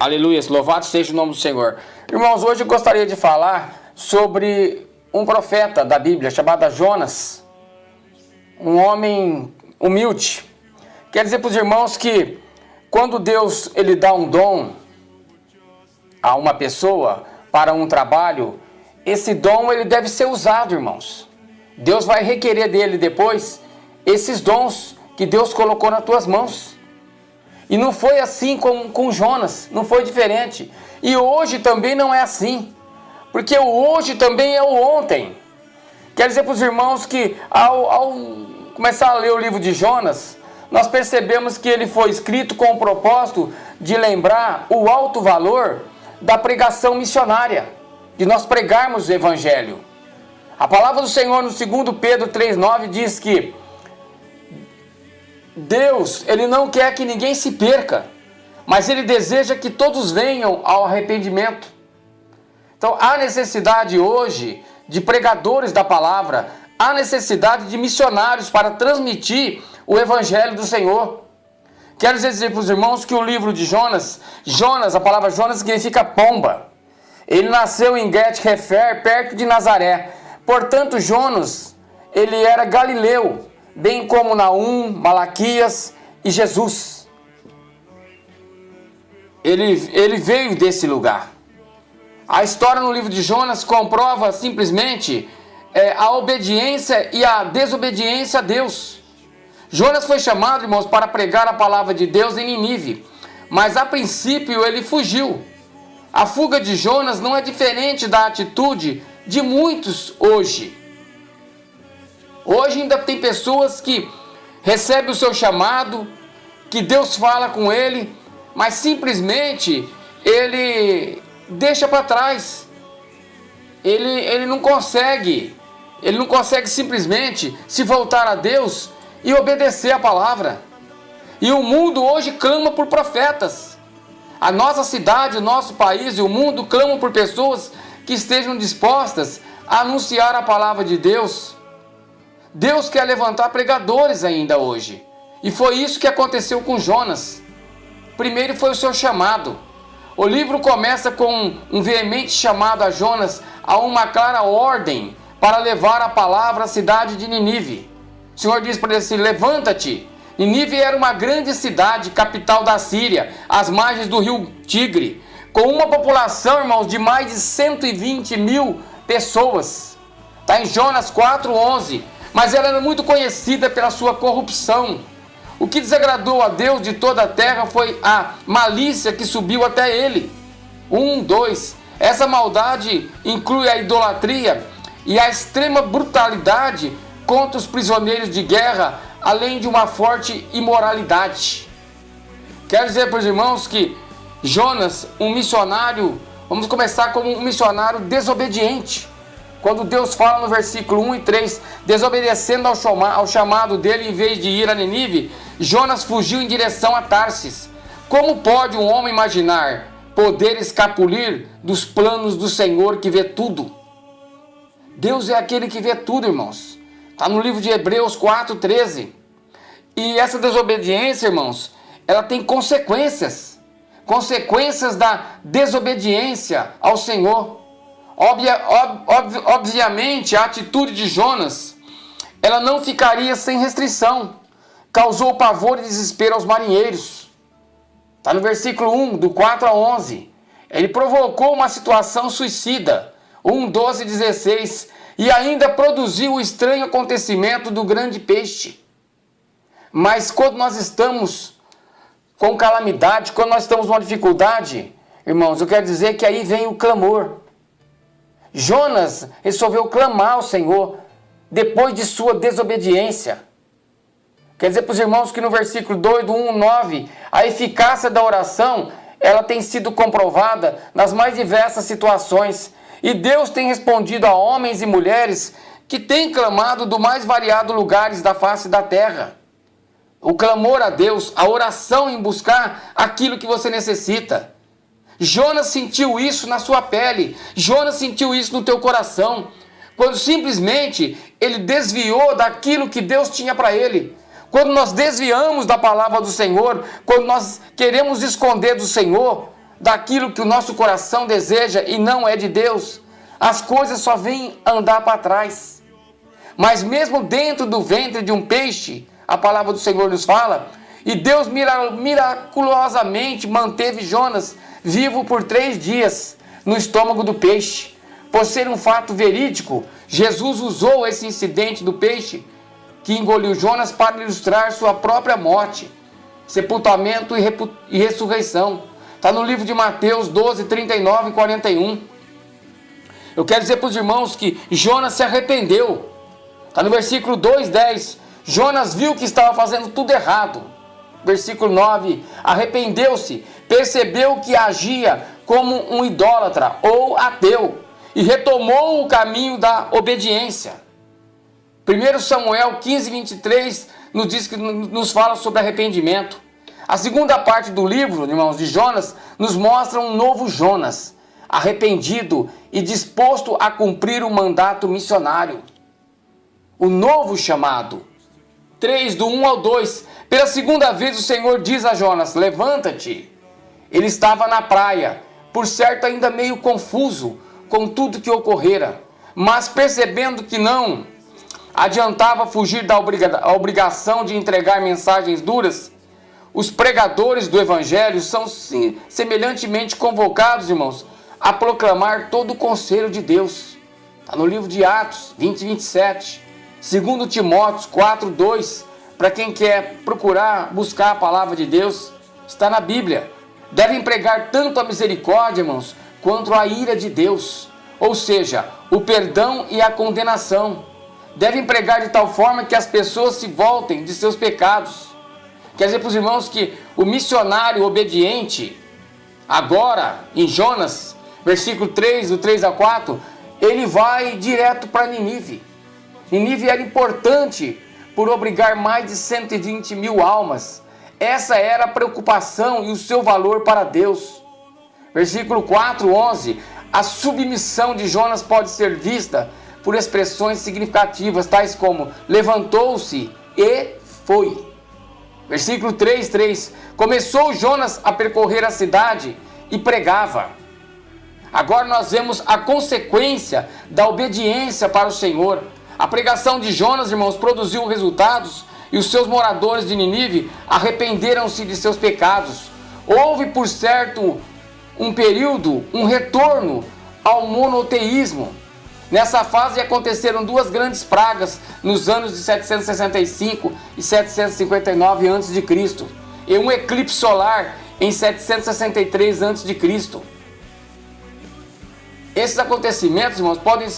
Aleluia, louvado seja o nome do Senhor. Irmãos, hoje eu gostaria de falar sobre um profeta da Bíblia chamado Jonas, um homem humilde. Quer dizer para os irmãos que quando Deus ele dá um dom a uma pessoa para um trabalho, esse dom ele deve ser usado, irmãos. Deus vai requerer dele depois esses dons que Deus colocou nas tuas mãos. E não foi assim com Jonas, não foi diferente. E hoje também não é assim, porque o hoje também é o ontem. Quer dizer para os irmãos que ao começar a ler o livro de Jonas, nós percebemos que ele foi escrito com o propósito de lembrar o alto valor da pregação missionária, de nós pregarmos o Evangelho. A palavra do Senhor no 2 Pedro 3,9 diz que Deus, ele não quer que ninguém se perca, mas ele deseja que todos venham ao arrependimento. Então há necessidade hoje de pregadores da palavra, há necessidade de missionários para transmitir o Evangelho do Senhor. Quero dizer para os irmãos que o livro de Jonas, a palavra Jonas significa pomba. Ele nasceu em Bet-Hefer, perto de Nazaré. Portanto, Jonas, ele era galileu, bem como Naum, Malaquias e Jesus. Ele veio desse lugar. A história no livro de Jonas comprova simplesmente a obediência e a desobediência a Deus. Jonas foi chamado, irmãos, para pregar a palavra de Deus em Nínive, mas a princípio ele fugiu. A fuga de Jonas não é diferente da atitude de muitos hoje. Hoje ainda tem pessoas que recebem o seu chamado, que Deus fala com ele, mas simplesmente ele deixa para trás. Ele não consegue simplesmente se voltar a Deus e obedecer a palavra. E o mundo hoje clama por profetas. A nossa cidade, o nosso país e o mundo clamam por pessoas que estejam dispostas a anunciar a palavra de Deus. Deus quer levantar pregadores ainda hoje. E foi isso que aconteceu com Jonas. Primeiro foi o seu chamado. O livro começa com um veemente chamado a Jonas a uma clara ordem para levar a palavra à cidade de Nínive. O Senhor diz para ele assim: levanta-te. Nínive era uma grande cidade, capital da Síria, às margens do rio Tigre, com uma população, irmãos, de mais de 120 mil pessoas. Está em Jonas 4,11. Mas ela era muito conhecida pela sua corrupção. O que desagradou a Deus de toda a terra foi a malícia que subiu até ele. 2. Essa maldade inclui a idolatria e a extrema brutalidade contra os prisioneiros de guerra, além de uma forte imoralidade. Quero dizer para os irmãos que Jonas, um missionário, vamos começar como um missionário desobediente. Quando Deus fala no versículo 1 e 3, desobedecendo ao chamado dele, em vez de ir a Nínive, Jonas fugiu em direção a Tarsis. Como pode um homem imaginar poder escapulir dos planos do Senhor que vê tudo? Deus é aquele que vê tudo, irmãos. Está no livro de Hebreus 4,13. E essa desobediência, irmãos, ela tem consequências. Consequências da desobediência ao Senhor. Obviamente, a atitude de Jonas, ela não ficaria sem restrição. Causou pavor e desespero aos marinheiros. Está no versículo 1, do 4 a 11. Ele provocou uma situação suicida. 12, 16. E ainda produziu o estranho acontecimento do grande peixe. Mas quando nós estamos com calamidade, quando nós estamos numa dificuldade, irmãos, eu quero dizer que aí vem o clamor. Jonas resolveu clamar ao Senhor depois de sua desobediência. Quer dizer para os irmãos que no versículo 2 do 1,9, a eficácia da oração, ela tem sido comprovada nas mais diversas situações. E Deus tem respondido a homens e mulheres que têm clamado do mais variados lugares da face da terra. O clamor a Deus, a oração em buscar aquilo que você necessita. Jonas sentiu isso na sua pele. Jonas sentiu isso no teu coração. Quando simplesmente ele desviou daquilo que Deus tinha para ele. Quando nós desviamos da palavra do Senhor, quando nós queremos esconder do Senhor, daquilo que o nosso coração deseja e não é de Deus, as coisas só vêm andar para trás. Mas mesmo dentro do ventre de um peixe, a palavra do Senhor nos fala, e Deus miraculosamente manteve Jonas vivo por 3 dias no estômago do peixe. Por ser um fato verídico, Jesus usou esse incidente do peixe que engoliu Jonas para ilustrar sua própria morte, sepultamento e ressurreição. Está no livro de Mateus 12, 39 e 41. Eu quero dizer para os irmãos que Jonas se arrependeu. Está no versículo 2, 10. Jonas viu que estava fazendo tudo errado. Versículo 9. Arrependeu-se, percebeu que agia como um idólatra ou ateu e retomou o caminho da obediência. 1 Samuel 15, 23 nos fala sobre arrependimento. A segunda parte do livro, irmãos, de Jonas, nos mostra um novo Jonas, arrependido e disposto a cumprir o mandato missionário. O novo chamado. 3, do 1 ao 2. Pela segunda vez o Senhor diz a Jonas, levanta-te. Ele estava na praia, por certo ainda meio confuso com tudo que ocorrera, mas percebendo que não adiantava fugir da obrigação de entregar mensagens duras, os pregadores do Evangelho são semelhantemente convocados, irmãos, a proclamar todo o conselho de Deus. Está no livro de Atos 20 e 27. 2 Timóteo 4, 2. Para quem quer procurar, buscar a palavra de Deus, está na Bíblia. Devem pregar tanto a misericórdia, irmãos, quanto a ira de Deus. Ou seja, o perdão e a condenação. Devem pregar de tal forma que as pessoas se voltem de seus pecados. Quer dizer para os irmãos que o missionário obediente, agora em Jonas, versículo 3, do 3 a 4, ele vai direto para Nínive. Nínive era importante por obrigar mais de 120 mil almas. Essa era a preocupação e o seu valor para Deus. Versículo 4, 11. A submissão de Jonas pode ser vista por expressões significativas, tais como levantou-se e foi. Versículo 3, 3. Começou Jonas a percorrer a cidade e pregava. Agora nós vemos a consequência da obediência para o Senhor. A pregação de Jonas, irmãos, produziu resultados e os seus moradores de Nínive arrependeram-se de seus pecados. Houve, por certo, um período, um retorno ao monoteísmo. Nessa fase aconteceram 2 grandes pragas nos anos de 765 e 759 a.C. e um eclipse solar em 763 a.C. Esses acontecimentos, irmãos, podem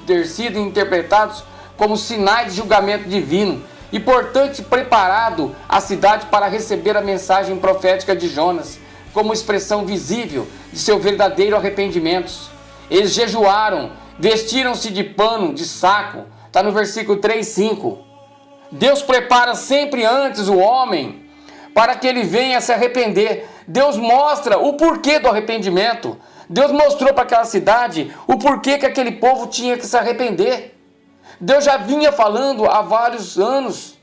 ter sido interpretados como sinais de julgamento divino e, portanto, preparado a cidade para receber a mensagem profética de Jonas, como expressão visível de seu verdadeiro arrependimento. Eles jejuaram, vestiram-se de pano, de saco. Está no versículo 3, 5. Deus prepara sempre antes o homem para que ele venha se arrepender. Deus mostra o porquê do arrependimento. Deus mostrou para aquela cidade o porquê que aquele povo tinha que se arrepender. Deus já vinha falando há vários anos.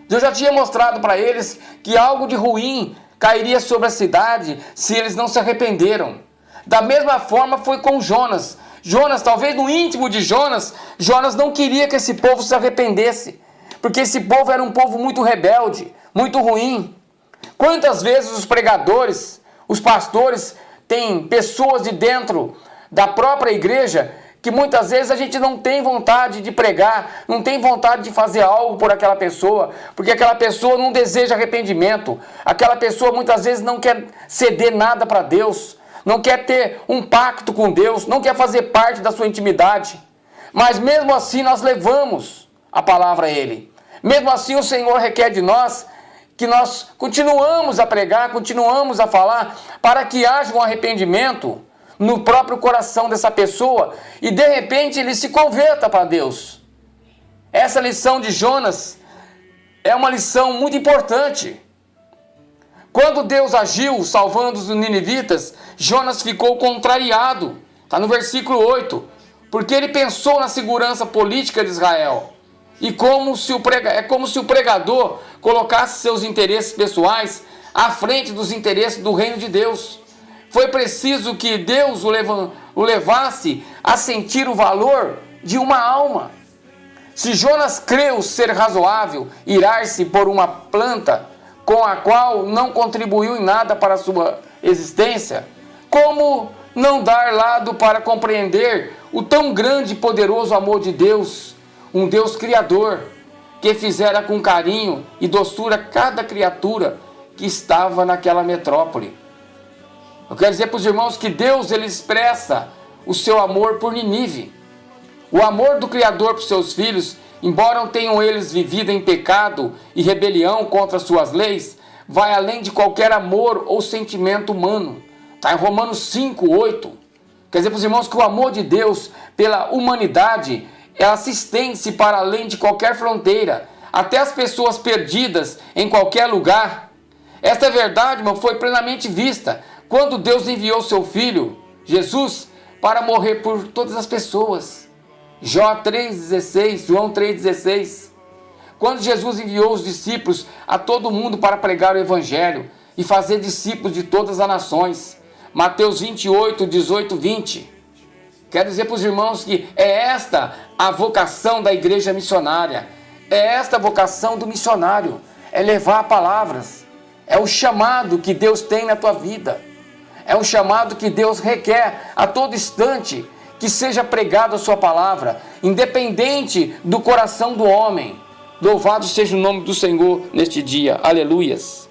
Deus já tinha mostrado para eles que algo de ruim cairia sobre a cidade se eles não se arrependeram. Da mesma forma foi com Jonas. Jonas, talvez no íntimo de Jonas, Jonas não queria que esse povo se arrependesse, porque esse povo era um povo muito rebelde, muito ruim. Quantas vezes os pregadores, os pastores, têm pessoas de dentro da própria igreja que muitas vezes a gente não tem vontade de pregar, não tem vontade de fazer algo por aquela pessoa, porque aquela pessoa não deseja arrependimento, aquela pessoa muitas vezes não quer ceder nada para Deus, não quer ter um pacto com Deus, não quer fazer parte da sua intimidade. Mas mesmo assim nós levamos a palavra a Ele. Mesmo assim o Senhor requer de nós que nós continuamos a pregar, continuamos a falar, para que haja um arrependimento no próprio coração dessa pessoa e de repente ele se converta para Deus. Essa lição de Jonas é uma lição muito importante. Quando Deus agiu salvando os ninivitas, Jonas ficou contrariado. Está no versículo 8. Porque ele pensou na segurança política de Israel. E como se o pregador colocasse seus interesses pessoais à frente dos interesses do reino de Deus. Foi preciso que Deus o levasse a sentir o valor de uma alma. Se Jonas creu ser razoável irar-se por uma planta com a qual não contribuiu em nada para a sua existência, como não dar lado para compreender o tão grande e poderoso amor de Deus, um Deus criador, que fizera com carinho e doçura cada criatura que estava naquela metrópole? Eu quero dizer para os irmãos que Deus ele expressa o seu amor por Nínive. O amor do Criador por seus filhos, embora tenham eles vivido em pecado e rebelião contra suas leis, vai além de qualquer amor ou sentimento humano. Está em Romanos 5:8. Quer dizer para os irmãos que o amor de Deus pela humanidade, ela se estende para além de qualquer fronteira, até as pessoas perdidas em qualquer lugar. Esta verdade, irmão, foi plenamente vista quando Deus enviou seu Filho, Jesus, para morrer por todas as pessoas. João 3,16. Quando Jesus enviou os discípulos a todo mundo para pregar o Evangelho e fazer discípulos de todas as nações. Mateus 28:18-20. Quero dizer para os irmãos que é esta a vocação da igreja missionária. É esta a vocação do missionário. É levar palavras. É o chamado que Deus tem na tua vida. É um chamado que Deus requer a todo instante que seja pregado a sua palavra, independente do coração do homem. Louvado seja o nome do Senhor neste dia. Aleluias.